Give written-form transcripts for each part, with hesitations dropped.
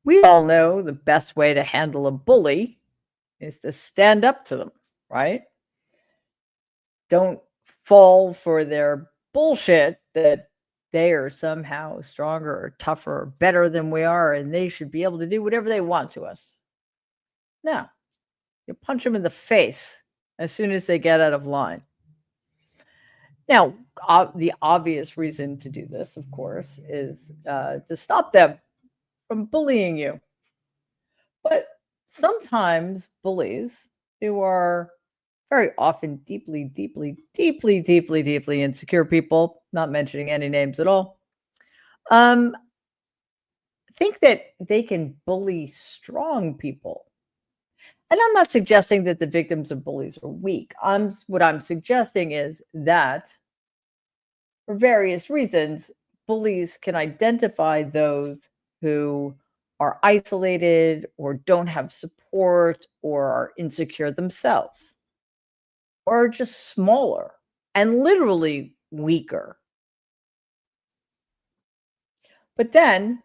We all know the best way to handle a bully is to stand up to them, right? Don't fall for their bullshit that they are somehow stronger or tougher or better than we are and they should be able to do whatever they want to us. No, you punch them in the face as soon as they get out of line. Now, the obvious reason to do this, of course, is to stop them from bullying you. But sometimes bullies, who are very often deeply, deeply, deeply, deeply, deeply insecure people, not mentioning any names at all, um, think that they can bully strong people. And I'm not suggesting that the victims of bullies are weak. What I'm suggesting is that for various reasons, bullies can identify those who are isolated or don't have support or are insecure themselves or just smaller and literally weaker. But then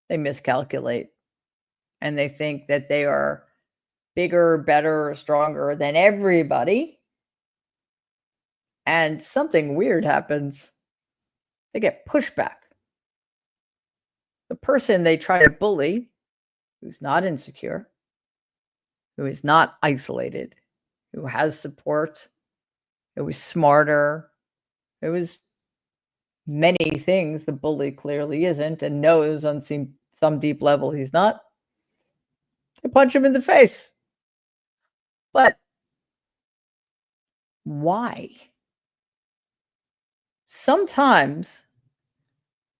they miscalculate and they think that they are bigger, better, stronger than everybody. And something weird happens. They get pushback. The person they try to bully, who's not insecure, who is not isolated, who has support, who is smarter, who is many things the bully clearly isn't and knows on some deep level he's not, they punch him in the face. But why? Sometimes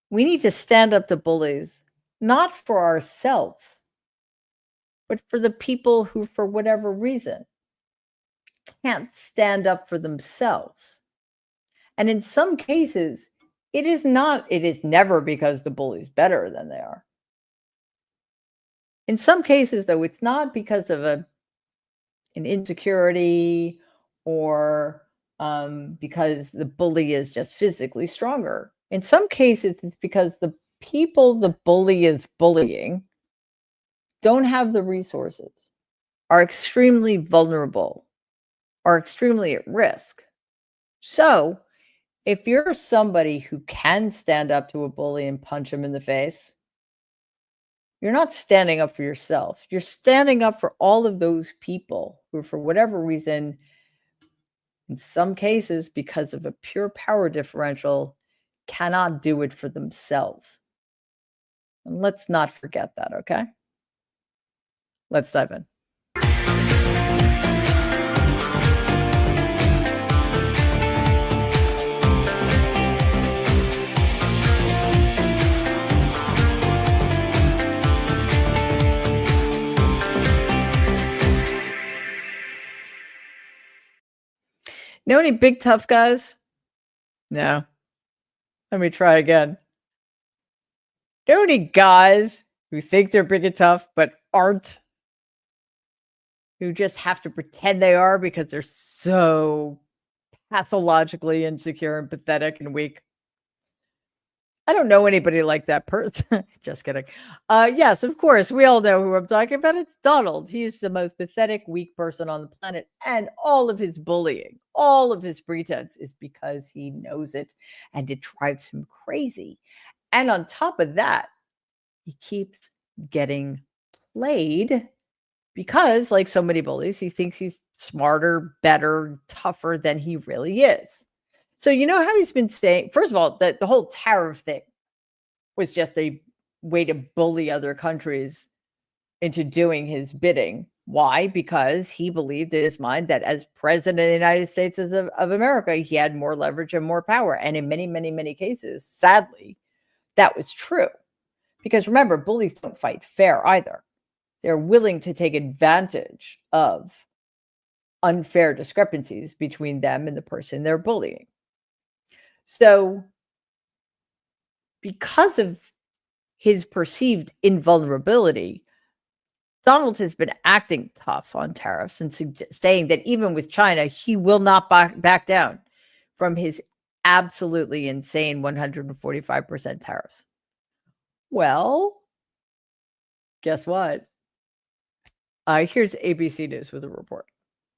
we need to stand up to bullies, not for ourselves, but for the people who, for whatever reason, can't stand up for themselves. And in some cases, it is never because the bully's better than they are. In some cases, though, it's not because of an insecurity or because the bully is just physically stronger. In some cases, it's because the people the bully is bullying don't have the resources, are extremely vulnerable, are extremely at risk. So if you're somebody who can stand up to a bully and punch him in the face, you're not standing up for yourself. You're standing up for all of those people who, for whatever reason, in some cases, because of a pure power differential, cannot do it for themselves. And let's not forget that, okay? Let's dive in. Know any big tough guys? No. Let me try again. Know any guys who think they're big and tough but aren't? Who just have to pretend they are because they're so pathologically insecure and pathetic and weak? I don't know anybody like that person. Just kidding. Yes, of course, we all know who I'm talking about. It's Donald. He's the most pathetic, weak person on the planet. And all of his bullying, all of his pretense is because he knows it and it drives him crazy. And on top of that, he keeps getting played because, like so many bullies, he thinks he's smarter, better, tougher than he really is. So you know how he's been saying, first of all, that the whole tariff thing was just a way to bully other countries into doing his bidding. Why? Because he believed in his mind that as president of the United States of America, he had more leverage and more power. And in many, many, many cases, sadly, that was true. Because remember, bullies don't fight fair either. They're willing to take advantage of unfair discrepancies between them and the person they're bullying. So, because of his perceived invulnerability, Donald has been acting tough on tariffs and saying that even with China, he will not back down from his absolutely insane 145% tariffs. Well, Guess what? Here's ABC News with a report.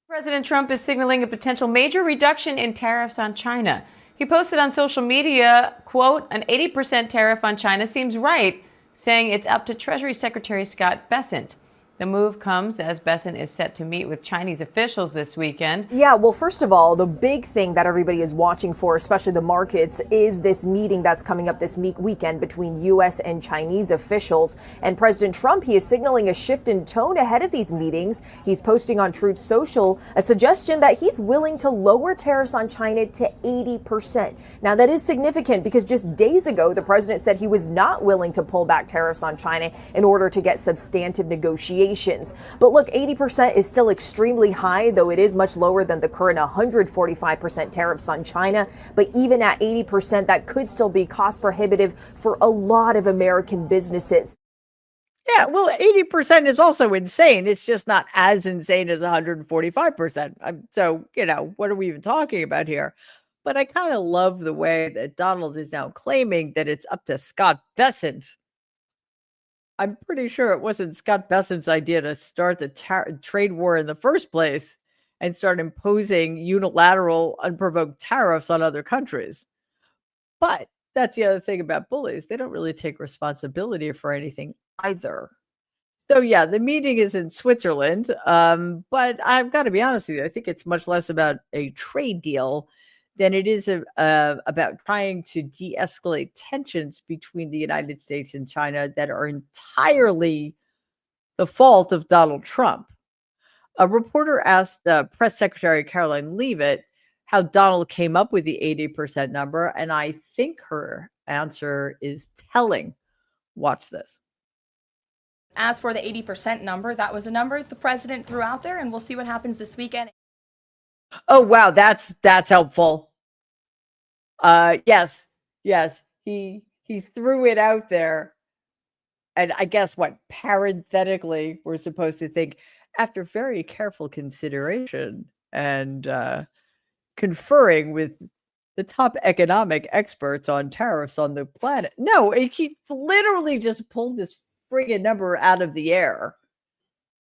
President Trump is signaling a potential major reduction in tariffs on China. He posted on social media, quote, an 80% tariff on China seems right, saying it's up to Treasury Secretary Scott Bessent. The move comes as Bessent is set to meet with Chinese officials this weekend. Yeah, well, first of all, the big thing that everybody is watching for, especially the markets, is this meeting that's coming up this weekend between U.S. and Chinese officials. And President Trump, he is signaling a shift in tone ahead of these meetings. He's posting on Truth Social a suggestion that he's willing to lower tariffs on China to 80%. Now, that is significant because just days ago, the president said he was not willing to pull back tariffs on China in order to get substantive negotiations. But look, 80% is still extremely high, though it is much lower than the current 145% tariffs on China. But even at 80%, that could still be cost prohibitive for a lot of American businesses. Yeah, well, 80% is also insane. It's just not as insane as 145%. So, what are we even talking about here? But I kind of love the way that Donald is now claiming that it's up to Scott Bessent. I'm pretty sure it wasn't Scott Bessent's idea to start the trade war in the first place and start imposing unilateral, unprovoked tariffs on other countries. But that's the other thing about bullies. They don't really take responsibility for anything either. So, yeah, the meeting is in Switzerland, but I've got to be honest with you. I think it's much less about a trade deal than it is about trying to de-escalate tensions between the United States and China that are entirely the fault of Donald Trump. A reporter asked Press Secretary Caroline Leavitt how Donald came up with the 80% number, and I think her answer is telling. Watch this. As for the 80% number, that was a number the president threw out there, and we'll see what happens this weekend. Oh, wow, that's helpful. Yes, he threw it out there. And I guess what, parenthetically, we're supposed to think, after very careful consideration and conferring with the top economic experts on tariffs on the planet. No, he literally just pulled this friggin' number out of the air.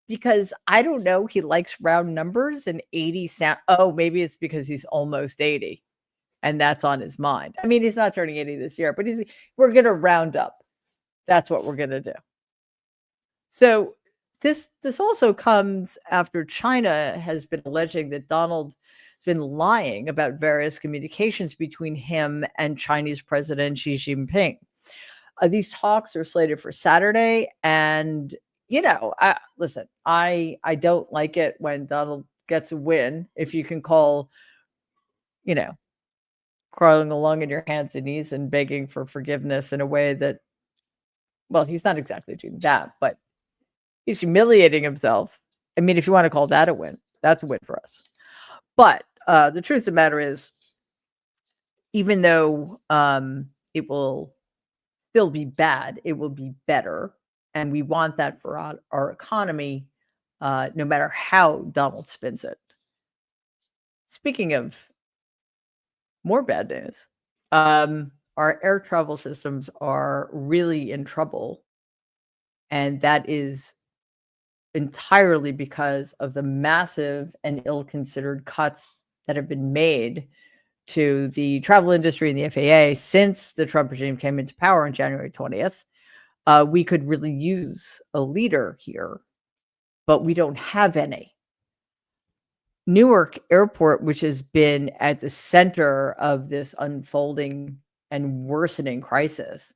Because I don't know, he likes round numbers, and 80 sound. Oh, maybe it's because he's almost 80, and that's on his mind. I mean, he's not turning 80 this year, but we're going to round up. That's what we're going to do. So this also comes after China has been alleging that Donald has been lying about various communications between him and Chinese President Xi Jinping. These talks are slated for Saturday, and listen, I don't like it when Donald gets a win, if you can call, crawling along in your hands and knees and begging for forgiveness in a way that, well, he's not exactly doing that, but he's humiliating himself. I mean, if you want to call that a win, that's a win for us. But the truth of the matter is, even though it will still be bad, it will be better. And we want that for our economy, no matter how Donald spins it. Speaking of more bad news, our air travel systems are really in trouble. And that is entirely because of the massive and ill-considered cuts that have been made to the travel industry and the FAA since the Trump regime came into power on January 20th. We could really use a leader here, but we don't have any. Newark Airport, which has been at the center of this unfolding and worsening crisis,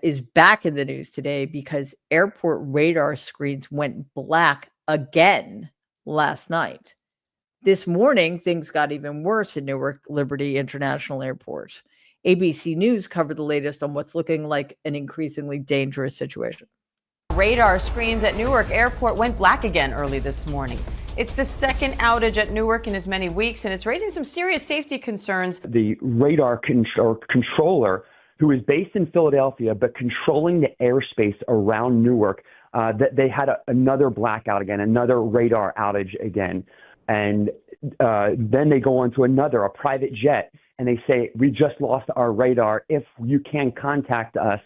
is back in the news today because airport radar screens went black again last night. This morning, things got even worse at Newark Liberty International Airport. ABC News covered the latest on what's looking like an increasingly dangerous situation. Radar screens at Newark Airport went black again early this morning. It's the second outage at Newark in as many weeks, and it's raising some serious safety concerns. The radar controller, who is based in Philadelphia but controlling the airspace around Newark, that they had another blackout again, another radar outage again. And then they go on to a private jet, and they say, we just lost our radar. If you can contact us,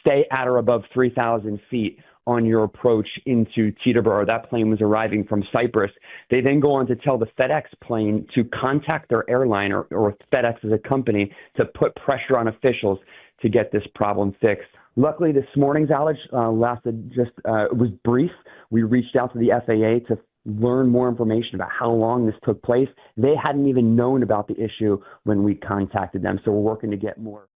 stay at or above 3,000 feet on your approach into Teterboro. That plane was arriving from Cyprus. They then go on to tell the FedEx plane to contact their airline or FedEx as a company to put pressure on officials to get this problem fixed. Luckily, this morning's outage was brief. We reached out to the FAA to learn more information about how long this took place. They hadn't even known about the issue when we contacted them, so we're working to get more.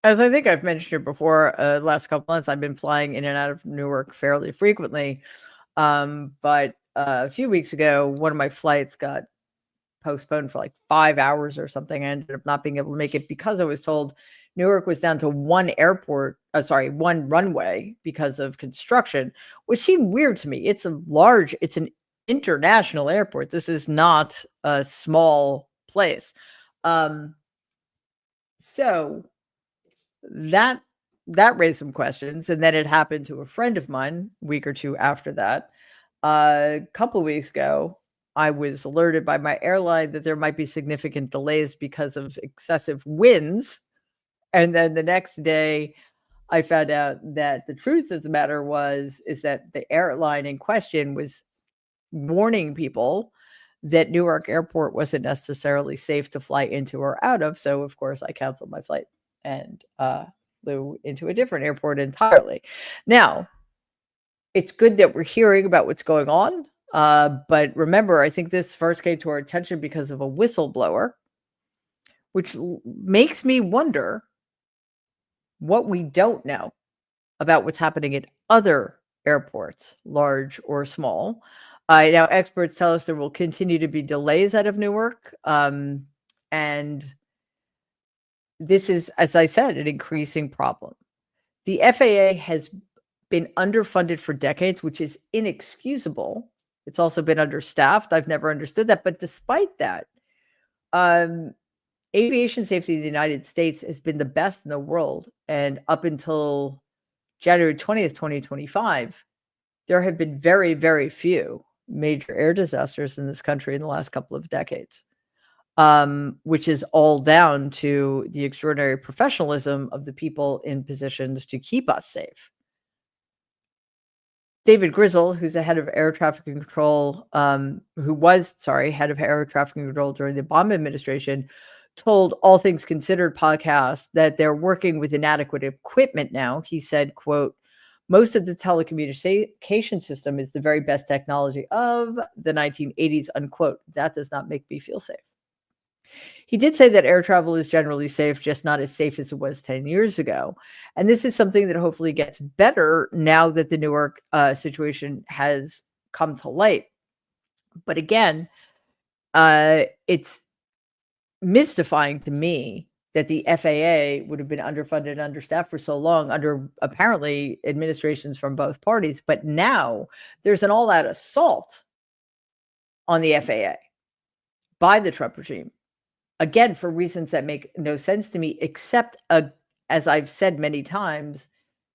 As I think I've mentioned it before, last couple months, I've been flying in and out of Newark fairly frequently. But a few weeks ago, one of my flights got postponed for like 5 hours or something. I ended up not being able to make it because I was told Newark was down to one runway because of construction, which seemed weird to me. It's an international airport. This is not a small place. So that raised some questions. And then it happened to a friend of mine a week or two after that. A couple of weeks ago, I was alerted by my airline that there might be significant delays because of excessive winds. And then the next day, I found out that the truth of the matter is that the airline in question was warning people that Newark Airport wasn't necessarily safe to fly into or out of. So, of course, I canceled my flight and flew into a different airport entirely. Now, it's good that we're hearing about what's going on. But remember, I think this first came to our attention because of a whistleblower, which makes me wonder what we don't know about what's happening at other airports, large or small. Now, experts tell us there will continue to be delays out of Newark. And this is, as I said, an increasing problem. The FAA has been underfunded for decades, which is inexcusable. It's also been understaffed. I've never understood that. But despite that, aviation safety in the United States has been the best in the world. And up until January 20th, 2025, there have been very, very few major air disasters in this country in the last couple of decades, which is all down to the extraordinary professionalism of the people in positions to keep us safe. David Grizzle, who's the head of air traffic control, head of air traffic control during the Obama administration, told All Things Considered podcast that they're working with inadequate equipment now. He said, quote, "Most of the telecommunication system is the very best technology of the 1980s, unquote. That does not make me feel safe." He did say that air travel is generally safe, just not as safe as it was 10 years ago. And this is something that hopefully gets better now that the Newark situation has come to light. But again, it's mystifying to me that the FAA would have been underfunded and understaffed for so long under apparently administrations from both parties. But now there's an all-out assault on the FAA by the Trump regime. Again, for reasons that make no sense to me, except, as I've said many times,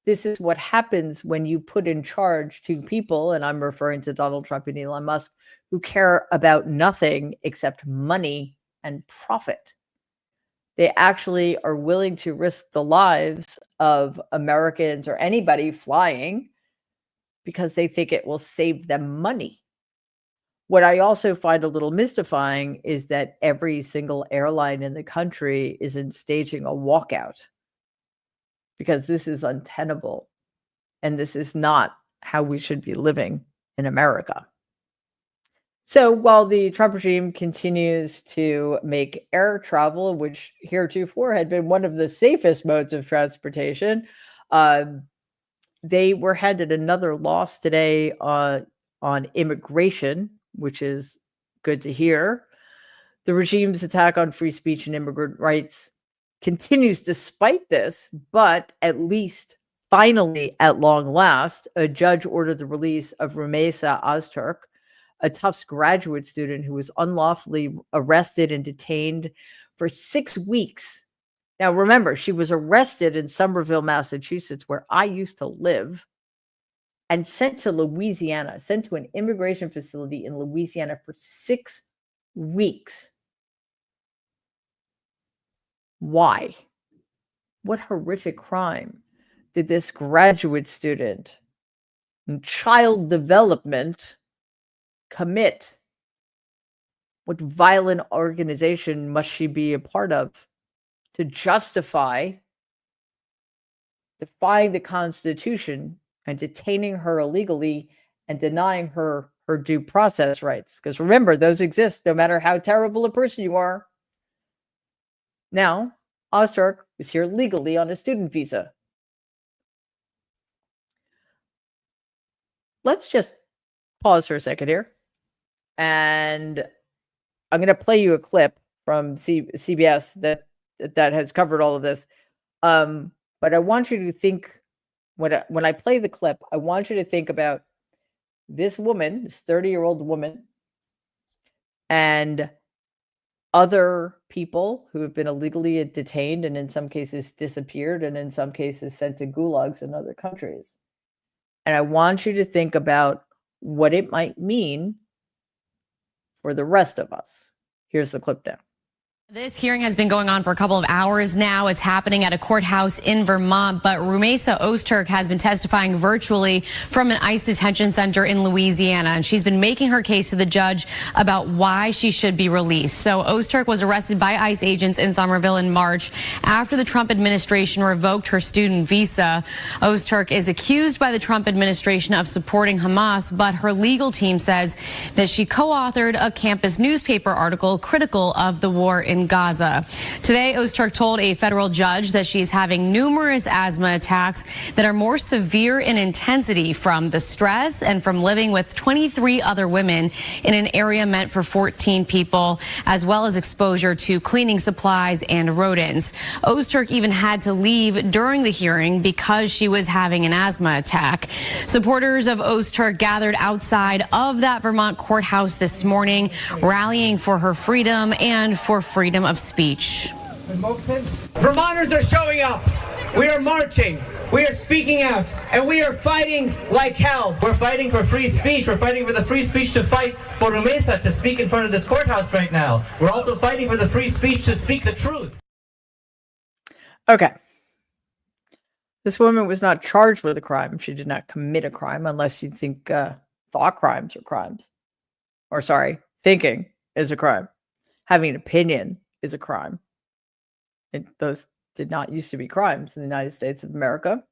this is what happens when you put in charge two people, and I'm referring to Donald Trump and Elon Musk, who care about nothing except money and profit. They actually are willing to risk the lives of Americans or anybody flying because they think it will save them money. What I also find a little mystifying is that every single airline in the country is staging a walkout because this is untenable and this is not how we should be living in America. So while the Trump regime continues to make air travel, which heretofore had been one of the safest modes of transportation, they were handed another loss today on immigration, which is good to hear. The regime's attack on free speech and immigrant rights continues despite this, but at least finally, at long last, a judge ordered the release of Rumeysa Öztürk, a Tufts graduate student who was unlawfully arrested and detained for 6 weeks. Now, remember, she was arrested in Somerville, Massachusetts, where I used to live, and sent to Louisiana, sent to an immigration facility in Louisiana for 6 weeks. Why? What horrific crime did this graduate student in child development commit? What violent organization must she be a part of to justify defying the Constitution and detaining her illegally and denying her her due process rights? Because remember, those exist no matter how terrible a person you are. Now, Ozturk is here legally on a student visa. Let's just pause for a second here. And I'm going to play you a clip from CBS that has covered all of this. But I want you to think, when I play the clip, I want you to think about this woman, this 30-year-old woman, and other people who have been illegally detained and in some cases disappeared and in some cases sent to gulags in other countries. And I want you to think about what it might mean for the rest of us. Here's the clip now. This hearing has been going on for a couple of hours now. It's happening at a courthouse in Vermont, but Rumeysa Ozturk has been testifying virtually from an ICE detention center in Louisiana, and she's been making her case to the judge about why she should be released. So Ozturk was arrested by ICE agents in Somerville in March after the Trump administration revoked her student visa. Ozturk is accused by the Trump administration of supporting Hamas, but her legal team says that she co-authored a campus newspaper article critical of the war in Gaza. Today, Ozturk told a federal judge that she's having numerous asthma attacks that are more severe in intensity from the stress and from living with 23 other women in an area meant for 14 people, as well as exposure to cleaning supplies and rodents. Ozturk even had to leave during the hearing because she was having an asthma attack. Supporters of Ozturk gathered outside of that Vermont courthouse this morning, rallying for her freedom and for freedom of speech. Vermonters are showing up. We are marching. We are speaking out. And we are fighting like hell. We're fighting for free speech. We're fighting for the free speech to fight for Rumeysa to speak in front of this courthouse right now. We're also fighting for the free speech to speak the truth. Okay. This woman was not charged with a crime. She did not commit a crime, unless you think thought crimes are crimes. Or sorry, thinking is a crime. Having an opinion is a crime. Those did not used to be crimes in the United States of America.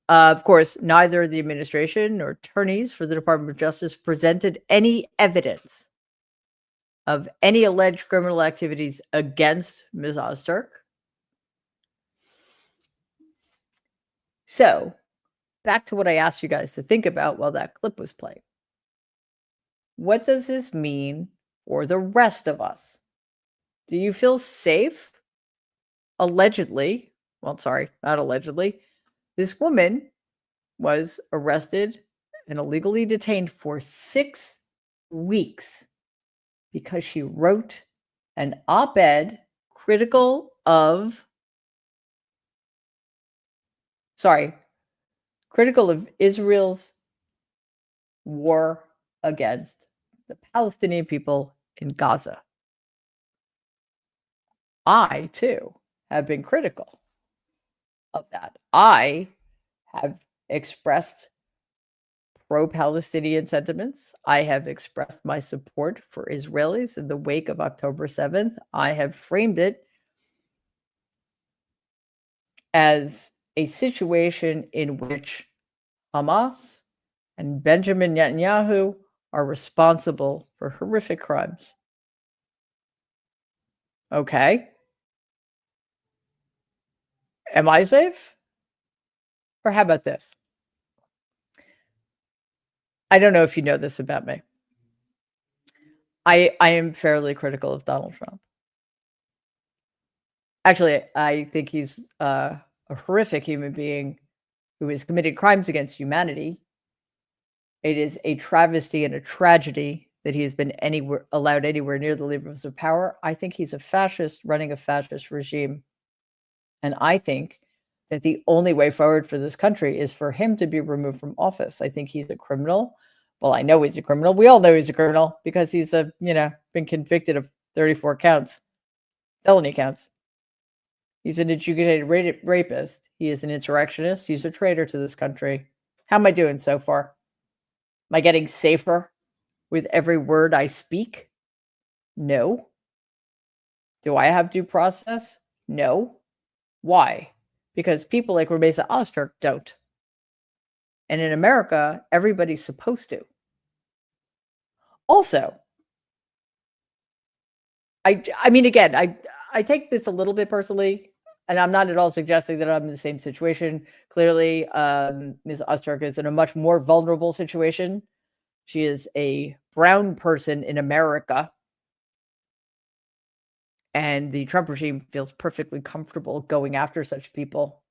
Of course, neither the administration nor attorneys for the Department of Justice presented any evidence of any alleged criminal activities against Ms. Ozturk. So, back to what I asked you guys to think about while that clip was playing. What does this mean for the rest of us? Do you feel safe? Allegedly, well, sorry, not allegedly, this woman was arrested and illegally detained for 6 weeks because she wrote an op-ed critical of Israel's war against the Palestinian people in Gaza. I, too, have been critical of that. I have expressed pro-Palestinian sentiments. I have expressed my support for Israelis in the wake of October 7th. I have framed it as a situation in which Hamas and Benjamin Netanyahu are responsible for horrific crimes. Okay. Am I safe? Or how about this? I don't know if you know this about me. I am fairly critical of Donald Trump. Actually, I think he's a horrific human being who has committed crimes against humanity. It is a travesty and a tragedy that he has been allowed anywhere near the levers of power. I think he's a fascist running a fascist regime. And I think that the only way forward for this country is for him to be removed from office. I think he's a criminal. Well, I know he's a criminal. We all know he's a criminal because he's been convicted of 34 counts, felony counts. He's an adjudicated rapist. He is an insurrectionist. He's a traitor to this country. How am I doing so far? Am I getting safer with every word I speak? No. Do I have due process? No. Why? Because people like Rumeysa Ozturk don't. And in America, everybody's supposed to. Also, I mean, again, I take this a little bit personally, and I'm not at all suggesting that I'm in the same situation. Clearly, Ms. Ozturk is in a much more vulnerable situation. She is a brown person in America, and the Trump regime feels perfectly comfortable going after such people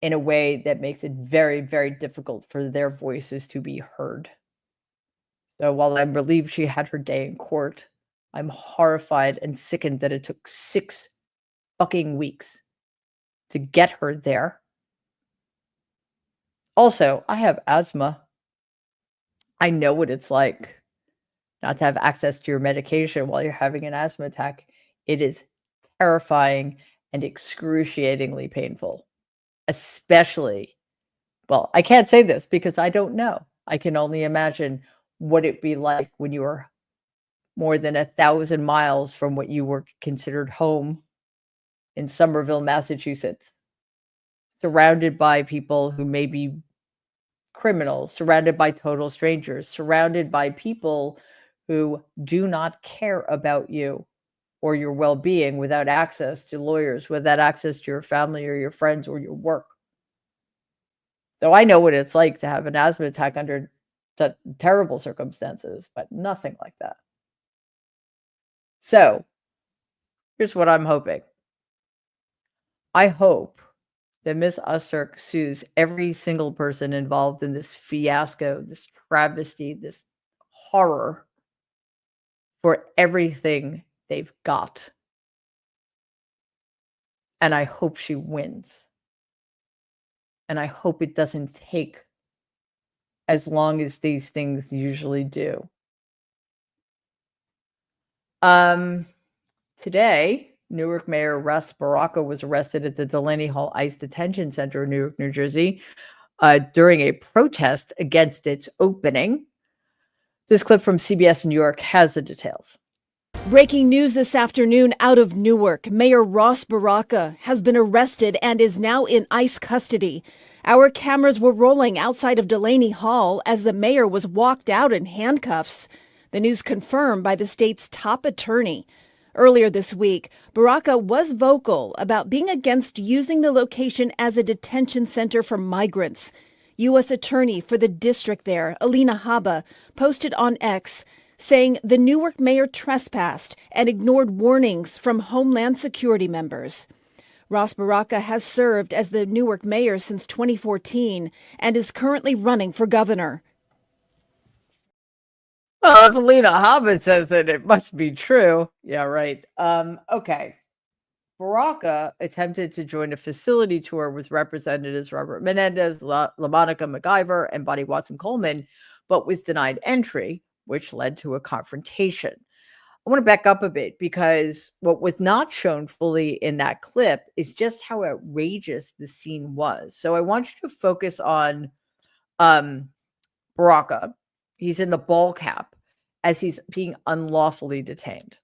in a way that makes it very, very difficult for their voices to be heard. So while I'm relieved she had her day in court, I'm horrified and sickened that it took 6 fucking weeks to get her there. Also, I have asthma. I know what it's like not to have access to your medication while you're having an asthma attack. It is terrifying and excruciatingly painful, especially, well, I can't say this because I don't know. I can only imagine what it'd be like when you were more than 1,000 miles from what you were considered home in Somerville, Massachusetts, surrounded by people who may be criminals, surrounded by total strangers, surrounded by people who do not care about you or your well-being, without access to lawyers, without access to your family or your friends or your work. So I know what it's like to have an asthma attack under terrible circumstances, but nothing like that. So here's what I'm hoping. I hope that Ms. Ozturk sues every single person involved in this fiasco, this travesty, this horror, for everything they've got. And I hope she wins. And I hope it doesn't take as long as these things usually do. Today, Newark Mayor Russ Baraka was arrested at the Delaney Hall ICE Detention Center in Newark, New Jersey, during a protest against its opening. This clip from CBS New York has the details. Breaking news this afternoon out of Newark. Mayor Ross Baraka has been arrested and is now in ICE custody. Our cameras were rolling outside of Delaney Hall as the mayor was walked out in handcuffs. The news confirmed by the state's top attorney. Earlier this week, Baraka was vocal about being against using the location as a detention center for migrants. U.S. Attorney for the district there, Alina Habba, posted on X, saying the Newark mayor trespassed and ignored warnings from Homeland Security members. Ross Baraka has served as the Newark mayor since 2014 and is currently running for governor. Well, if Alina Habba says it, it must be true. Yeah, right. Okay. Baraka attempted to join a facility tour with Representatives Robert Menendez, LaMonica McIver, and Bonnie Watson-Coleman, but was denied entry, which led to a confrontation. I want to back up a bit because what was not shown fully in that clip is just how outrageous the scene was. So I want you to focus on Baraka. He's in the ball cap as he's being unlawfully detained.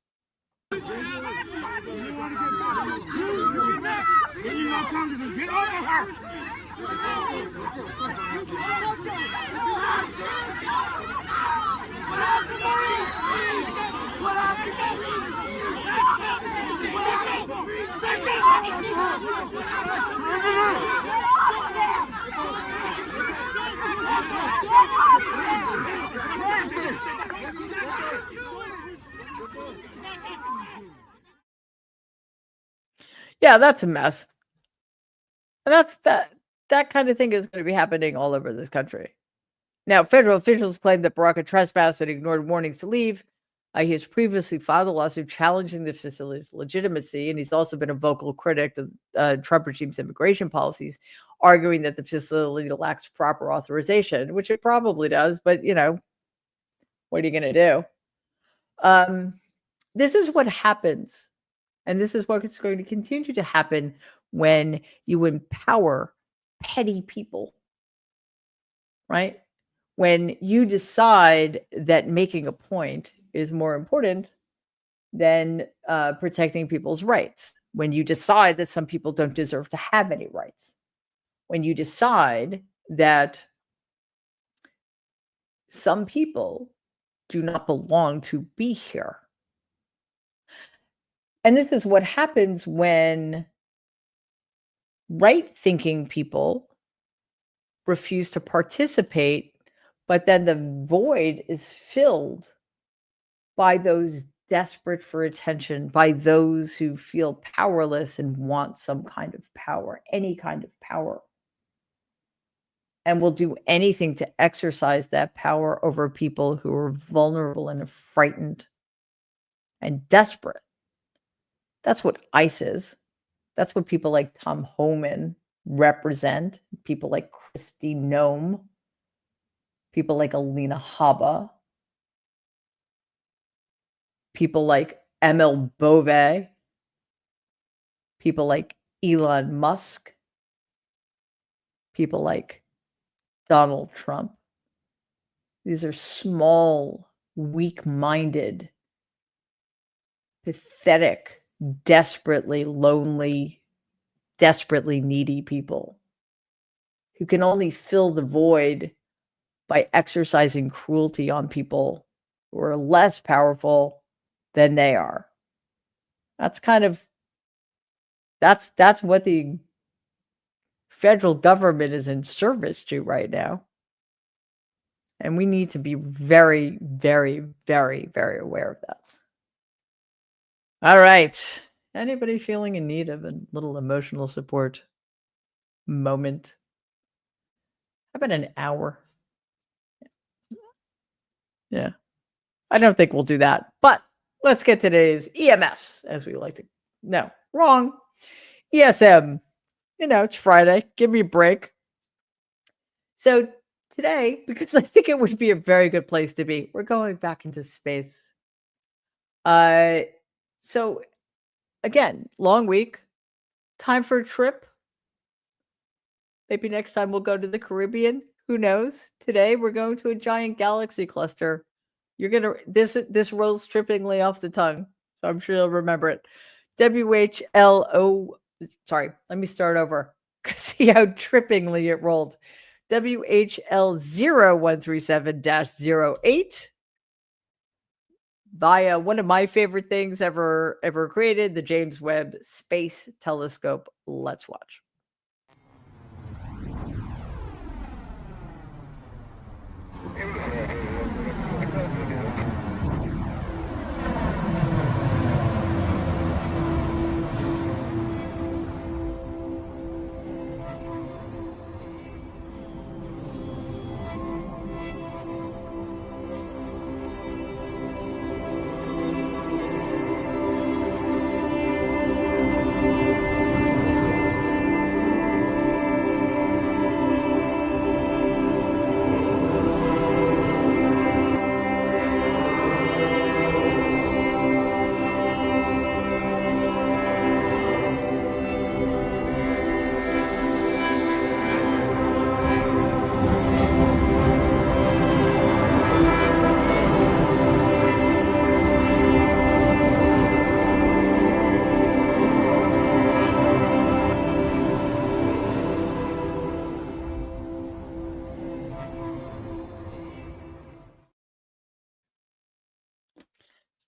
Yeah, that's a mess. And that kind of thing is going to be happening all over this country. Now, federal officials claim that Baraka trespassed and ignored warnings to leave. He has previously filed a lawsuit challenging the facility's legitimacy, and he's also been a vocal critic of Trump regime's immigration policies, arguing that the facility lacks proper authorization, which it probably does, but, you know, what are you going to do? This is what happens And this is what's going to continue to happen when you empower petty people, right? When you decide that making a point is more important than protecting people's rights, when you decide that some people don't deserve to have any rights, when you decide that some people do not belong to be here. And this is what happens when right-thinking people refuse to participate, but then the void is filled by those desperate for attention, by those who feel powerless and want some kind of power, any kind of power, and will do anything to exercise that power over people who are vulnerable and frightened and desperate. That's what ICE is. That's what people like Tom Homan represent. People like Kristi Noem, people like Alina Habba, people like Emil Bove, people like Elon Musk, people like Donald Trump. These are small, weak-minded, pathetic, desperately lonely, desperately needy people who can only fill the void by exercising cruelty on people who are less powerful than they are. That's kind of that's what the federal government is in service to right now. And we need to be very, very, very, very aware of that. All right. Anybody feeling in need of a little emotional support moment? How about an hour? Yeah. I don't think we'll do that. But let's get today's EMS, as we like to. No, wrong. ESM. You know, it's Friday. Give me a break. So today, because I think it would be a very good place to be, we're going back into space. So again, long week. Time for a trip. Maybe next time we'll go to the Caribbean. Who knows? Today we're going to a giant galaxy cluster. You're gonna this rolls trippingly off the tongue, so I'm sure you'll remember it. WHLO. Sorry, let me start over. See how trippingly it rolled. WHL0137-08 via one of my favorite things ever created, the James Webb Space Telescope. Let's watch.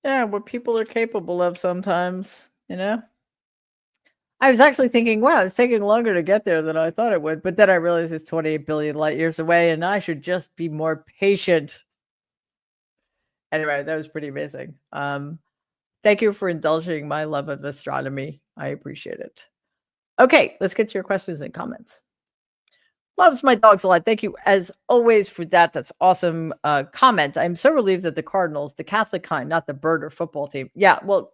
Yeah, what people are capable of sometimes, you know? I was actually thinking, wow, it's taking longer to get there than I thought it would. But then I realized it's 28 billion light years away and I should just be more patient. Anyway, that was pretty amazing. Thank you for indulging my love of astronomy. I appreciate it. Okay, let's get to your questions and comments. Loves my dogs a lot. Thank you, as always, for that. That's awesome comment. I'm so relieved that the Cardinals, the Catholic kind, not the bird or football team. Yeah, well,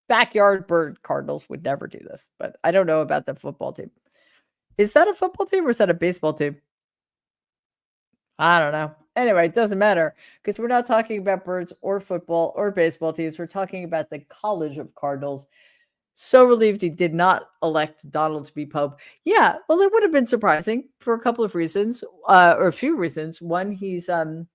backyard bird Cardinals would never do this, but I don't know about the football team. Is that a football team or is that a baseball team? I don't know. Anyway, it doesn't matter because we're not talking about birds or football or baseball teams. We're talking about the College of Cardinals. So relieved he did not elect Donald to be Pope. Yeah, well, it would have been surprising for a couple of reasons, or a few reasons. One, he's a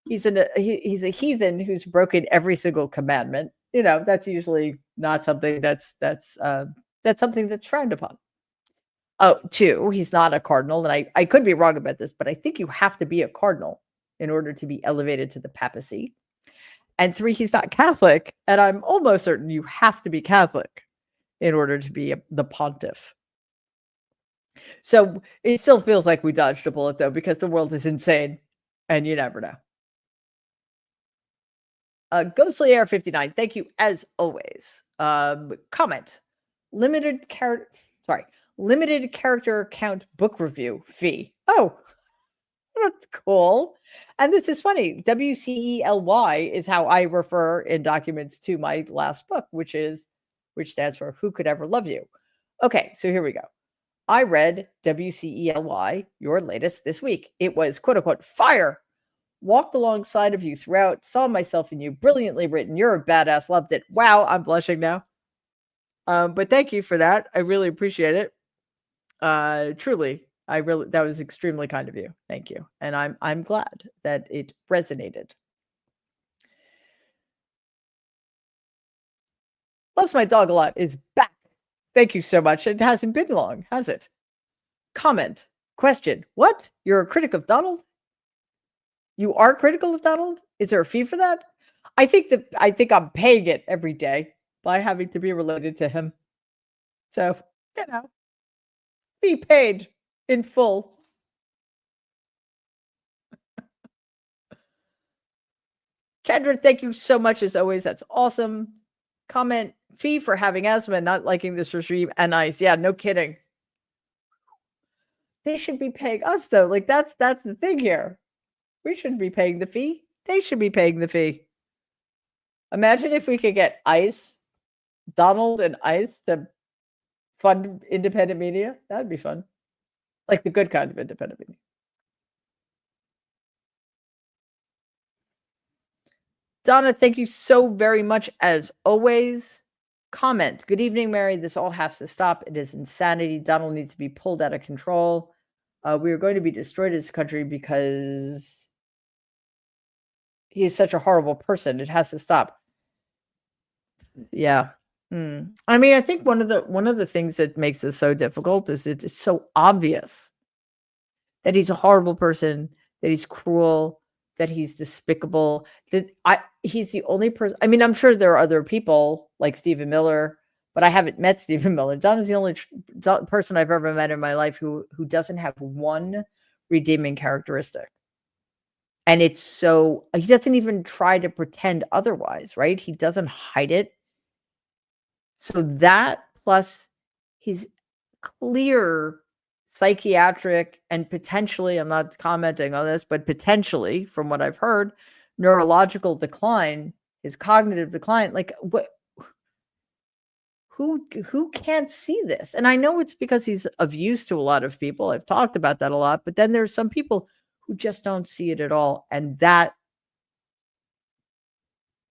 heathen who's broken every single commandment. You know, that's usually not something that's something that's frowned upon. Oh, two, he's not a cardinal, and I could be wrong about this, but I think you have to be a cardinal in order to be elevated to the papacy. And three, he's not Catholic, and I'm almost certain you have to be Catholic in order to be the pontiff. So it still feels like we dodged a bullet, though, because the world is insane, and you never know. Ghostly Air 59, thank you as always. Comment: limited character count book review fee. Oh, that's cool. And this is funny. WCELY is how I refer in documents to my last book, which stands for Who Could Ever Love You? Okay, so here we go. I read WCELY, your latest this week. It was quote unquote fire. Walked alongside of you throughout, saw myself in you, brilliantly written. You're a badass, loved it. Wow, I'm blushing now. But thank you for that. I really appreciate it. Truly, that was extremely kind of you. Thank you. And I'm glad that it resonated. Loves my dog a lot is back. Thank you so much. It hasn't been long, has it? Comment, question. What? You're a critic of Donald? You are critical of Donald? Is there a fee for that? I think I'm paying it every day by having to be related to him. So, be paid in full. Kendra, thank you so much as always. That's awesome. Comment: fee for having asthma and not liking this regime and ice. Yeah, no kidding. They should be paying us though. Like that's the thing here. We shouldn't be paying the fee. They should be paying the fee. Imagine if we could get ICE, Donald and ICE to fund independent media. That'd be fun. Like the good kind of independent media. Donna, thank you so very much as always. Comment: good evening, Mary. This all has to stop. It is insanity. Donald needs to be pulled out of control. We are going to be destroyed as a country because he is such a horrible person. It has to stop. Yeah. I mean, I think one of the things that makes this so difficult is it's so obvious that he's a horrible person, that he's cruel, that he's despicable, that he's the only person. I mean, I'm sure there are other people like Stephen Miller, but I haven't met Stephen Miller. Don is the only person I've ever met in my life who doesn't have one redeeming characteristic. And it's so, he doesn't even try to pretend otherwise, right? He doesn't hide it. So that plus his clear psychiatric and potentially, I'm not commenting on this, but potentially, from what I've heard, neurological decline, his cognitive decline, like what? Who can't see this? And I know it's because he's of use to a lot of people. I've talked about that a lot, but then there's some people who just don't see it at all. And that,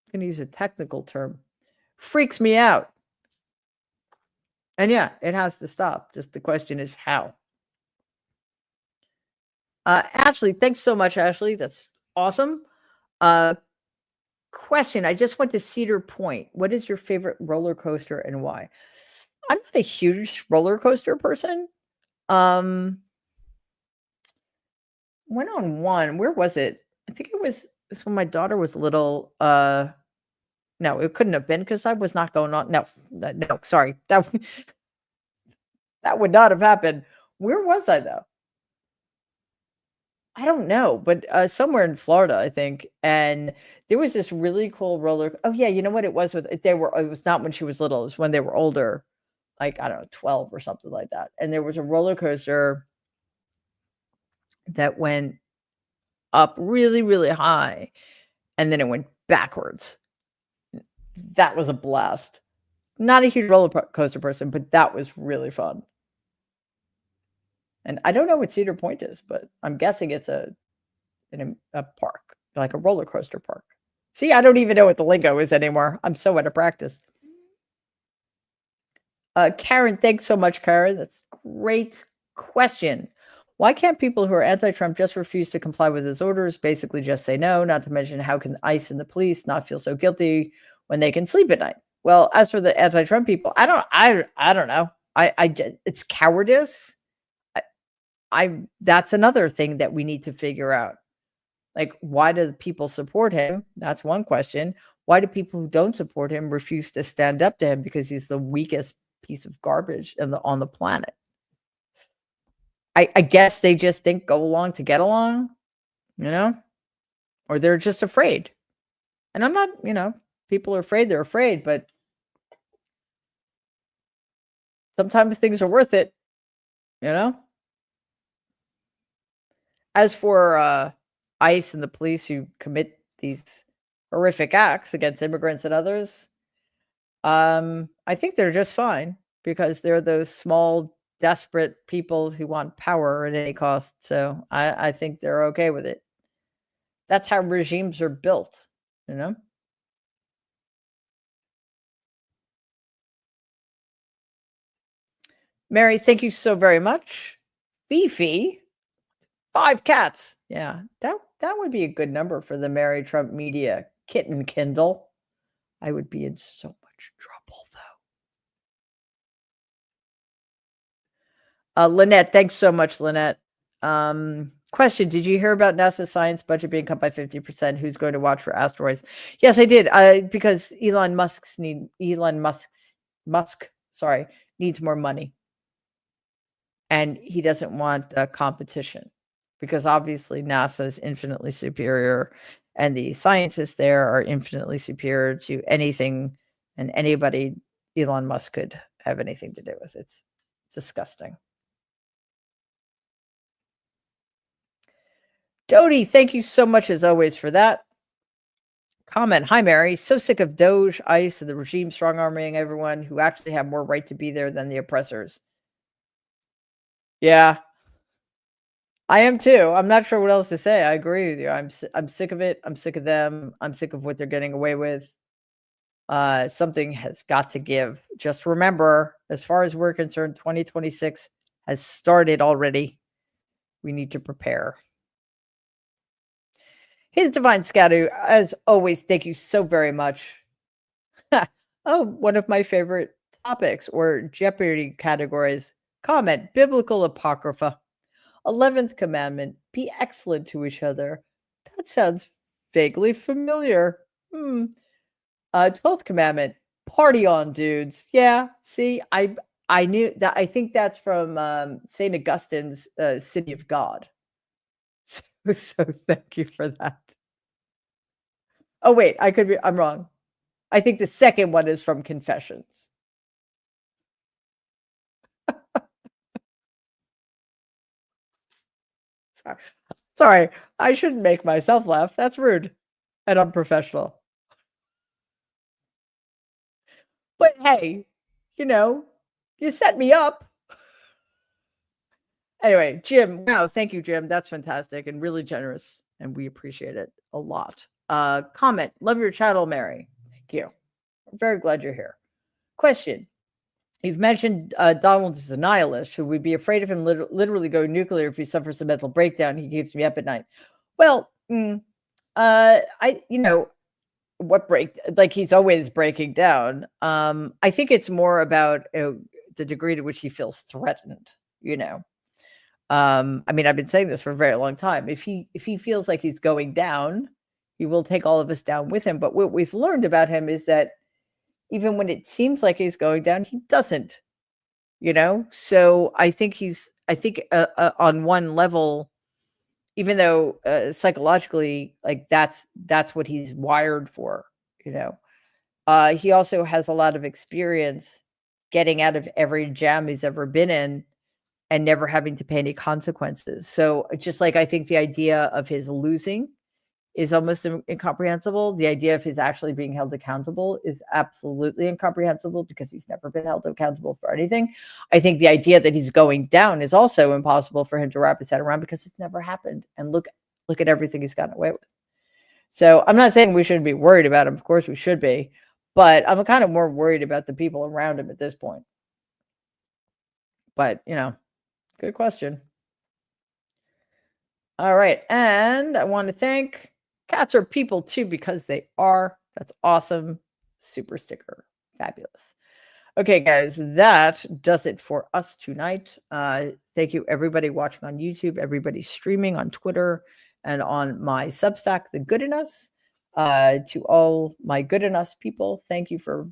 I'm going to use a technical term, freaks me out. And yeah, it has to stop. Just the question is how. Ashley, thanks so much, Ashley. That's awesome. Question: I just went to Cedar Point. What is your favorite roller coaster and why? I'm not a huge roller coaster person. Went on one. Where was it? I think it was when my daughter was little. No, it couldn't have been because I was not going on. No, sorry. That would not have happened. Where was I though? I don't know, but somewhere in Florida, I think. And there was this really cool roller. Oh yeah, you know what it was with? It was not when she was little. It was when they were older, like I don't know, 12 or something like that. And there was a roller coaster that went up really, really high, and then it went backwards. That was a blast. Not a huge roller coaster person, but that was really fun. And I don't know what Cedar Point is, but I'm guessing it's a in a park, like a roller coaster park. See, I don't even know what the lingo is anymore. I'm so out of practice. Karen, thanks so much, Karen. That's a great question. Why can't people who are anti-Trump just refuse to comply with his orders, basically just say no? Not to mention, how can ICE and the police not feel so guilty when they can sleep at night? Well, as for the anti-Trump people, I don't know. It's cowardice. That's another thing that we need to figure out. Like, why do people support him? That's one question. Why do people who don't support him refuse to stand up to him because he's the weakest piece of garbage on the planet? I guess they just think go along to get along, or they're just afraid. And I'm not, people are afraid, they're afraid, but sometimes things are worth it, As for ICE and the police who commit these horrific acts against immigrants and others, I think they're just fine because they're those small, desperate people who want power at any cost. So I think they're okay with it. That's how regimes are built, Mary, thank you so very much. Beefy, 5 cats. Yeah, that would be a good number for the Mary Trump Media Kitten Kindle. I would be in so much trouble, though. Lynette, thanks so much, Lynette. Question, did you hear about NASA's science budget being cut by 50%? Who's going to watch for asteroids? Yes, I did. Because Elon Musk needs more money. And he doesn't want competition because obviously NASA is infinitely superior and the scientists there are infinitely superior to anything and anybody Elon Musk could have anything to do with. It's disgusting. Dodie, thank you so much as always for that. Comment, hi Mary, so sick of Doge, ICE, and the regime strong-arming everyone who actually have more right to be there than the oppressors. Yeah, I am too. I'm not sure what else to say. I agree with you. I'm sick of it. I'm sick of them. I'm sick of what they're getting away with. Something has got to give. Just remember, as far as we're concerned, 2026 has started already. We need to prepare. His Divine Scadu, as always, thank you so very much. Oh, one of my favorite topics or Jeopardy categories. Comment, biblical apocrypha. 11th commandment, be excellent to each other. That sounds vaguely familiar. 12th commandment, party on, dudes. Yeah, see, I knew that. I think that's from St. Augustine's City of God. So thank you for that. Oh, wait, I'm wrong. I think the second one is from Confessions. Sorry, I shouldn't make myself laugh. That's rude and unprofessional. But hey, you set me up. Anyway, Jim, wow, thank you, Jim. That's fantastic and really generous, and we appreciate it a lot. Comment, love your channel, Mary. Thank you. I'm very glad you're here. Question. You've mentioned Donald is a nihilist. Should we be afraid of him literally going nuclear if he suffers a mental breakdown? He keeps me up at night. Well, what break? Like he's always breaking down. I think it's more about the degree to which he feels threatened. I mean, I've been saying this for a very long time. If he feels like he's going down, he will take all of us down with him. But what we've learned about him is that even when it seems like he's going down, he doesn't, So I think on one level, even though psychologically, like that's what he's wired for, he also has a lot of experience getting out of every jam he's ever been in and never having to pay any consequences. So just like I think the idea of his losing is almost incomprehensible. The idea of his actually being held accountable is absolutely incomprehensible because he's never been held accountable for anything. I think the idea that he's going down is also impossible for him to wrap his head around because it's never happened. And look Look at everything he's gotten away with. So I'm not saying we shouldn't be worried about him. Of course we should be. But I'm kind of more worried about the people around him at this point. But, good question. All right. And I want to thank cats are people too, because they are. That's awesome. Super sticker. Fabulous. Okay, guys, that does it for us tonight. Thank you, everybody watching on YouTube, everybody streaming on Twitter, and on my Substack, The Good in Us. To all my Good in Us people, thank you for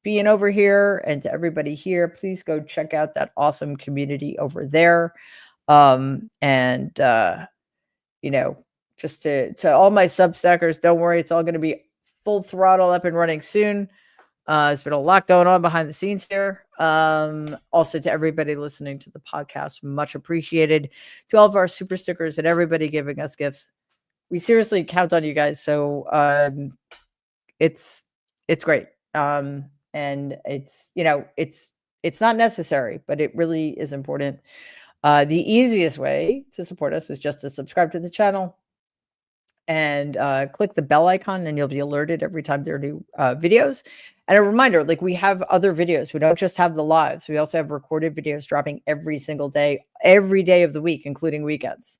being over here. And to everybody here, please go check out that awesome community over there. Just to all my Substackers, don't worry, it's all going to be full throttle up and running soon. There's been a lot going on behind the scenes here. Also to everybody listening to the podcast, much appreciated. To all of our super stickers and everybody giving us gifts, we seriously count on you guys. So it's great. And it's not necessary, but it really is important. The easiest way to support us is just to subscribe to the channel and click the bell icon, and you'll be alerted every time there are new videos. And a reminder, like, we have other videos. We don't just have the lives. We also have recorded videos dropping every single day, every day of the week, including weekends.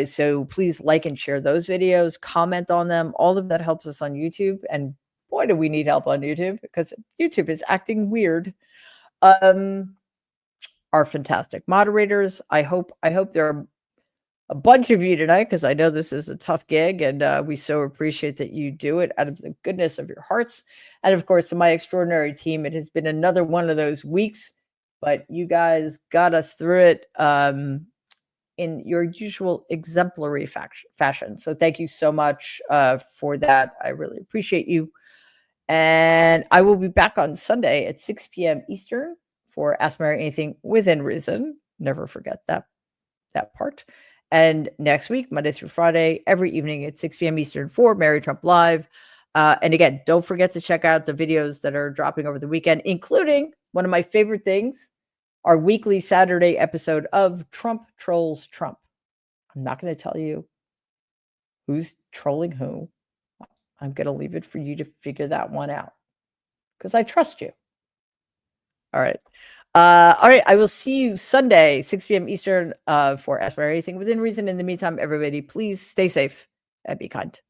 So please like and share those videos, comment on them. All of that helps us on YouTube. And boy, do we need help on YouTube, because YouTube is acting weird. Our fantastic moderators. I hope there are a bunch of you tonight, because I know this is a tough gig, and we so appreciate that you do it out of the goodness of your hearts. And of course, to my extraordinary team, it has been another one of those weeks, but you guys got us through it in your usual exemplary fashion. So thank you so much for that. I really appreciate you. And I will be back on Sunday at 6 p.m. Eastern for Ask Mary Anything Within Reason. Never forget that part. And next week, Monday through Friday, every evening at 6 p.m. Eastern for Mary Trump Live. And again, don't forget to check out the videos that are dropping over the weekend, including one of my favorite things, our weekly Saturday episode of Trump Trolls Trump. I'm not going to tell you who's trolling who. I'm going to leave it for you to figure that one out, because I trust you. All right. I will see you Sunday, 6 p.m. Eastern, for Ask for Anything Within Reason. In the meantime, everybody, please stay safe and be kind.